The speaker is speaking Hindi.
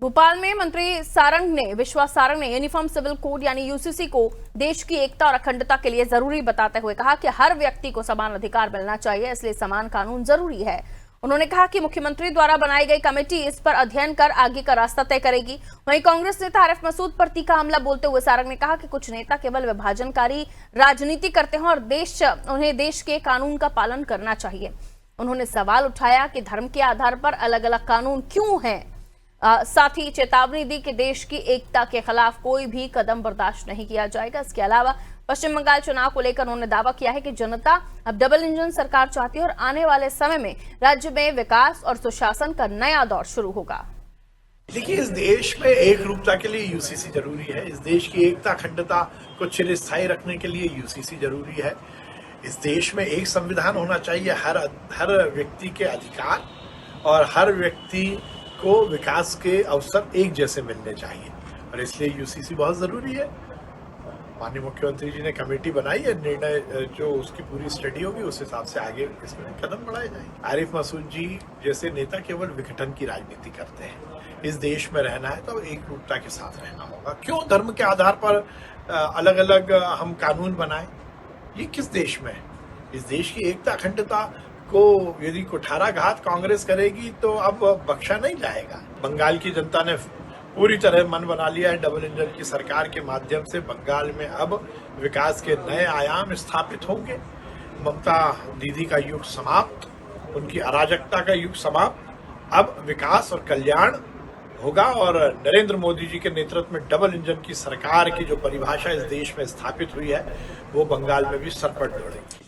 भोपाल में मंत्री विश्वास सारंग ने यूनिफॉर्म सिविल कोड यानी यूसीसी को देश की एकता और अखंडता के लिए जरूरी बताते हुए कहा कि हर व्यक्ति को समान अधिकार मिलना चाहिए, इसलिए समान कानून जरूरी है। उन्होंने कहा कि मुख्यमंत्री द्वारा बनाई गई कमेटी इस पर अध्ययन कर आगे का रास्ता तय करेगी। वहीं कांग्रेस नेता आरिफ मसूद पर तीखा हमला बोलते हुए सारंग ने कहा कि कुछ नेता केवल विभाजनकारी राजनीति करते हैं और उन्हें देश के कानून का पालन करना चाहिए। उन्होंने सवाल उठाया कि धर्म के आधार पर अलग अलग कानून क्यों हैं। साथ ही चेतावनी दी कि देश की एकता के खिलाफ कोई भी कदम बर्दाश्त नहीं किया जाएगा। इसके अलावा पश्चिम बंगाल चुनाव को लेकर उन्होंने दावा किया है कि जनता अब डबल इंजन सरकार चाहती है और आने वाले समय में राज्य में विकास और सुशासन का नया दौर शुरू होगा। देखिए, इस देश में एक रूपता के लिए यूसीसी जरूरी है। इस देश की एकता अखंडता को चिरस्थायी रखने के लिए यूसीसी जरूरी है। इस देश में एक संविधान होना चाहिए, हर व्यक्ति के अधिकार और हर व्यक्ति को विकास के अवसर एक जैसे मिलने चाहिए और इसलिए यूसीसी बहुत जरूरी है। माननीय मुख्यमंत्री जी ने कमेटी बनाई है, निर्णय जो उसकी पूरी स्टडी होगी उस हिसाब से आगे इसमें कदम बढ़ाए जाएंगे। आरिफ मसूद जी जैसे नेता केवल विघटन की राजनीति करते हैं। इस देश में रहना है तो एक रूपता के साथ रहना होगा। क्यों धर्म के आधार पर अलग अलग हम कानून बनाए? ये किस देश में है? इस देश की एकता अखंडता को यदि कुठाराघात कांग्रेस करेगी तो अब बख्शा नहीं जाएगा। बंगाल की जनता ने पूरी तरह मन बना लिया है। डबल इंजन की सरकार के माध्यम से बंगाल में अब विकास के नए आयाम स्थापित होंगे। ममता दीदी का युग समाप्त, उनकी अराजकता का युग समाप्त। अब विकास और कल्याण होगा और नरेंद्र मोदी जी के नेतृत्व में डबल इंजन की सरकार की जो परिभाषा इस देश में स्थापित हुई है वो बंगाल में भी सरपट दौड़ेगी।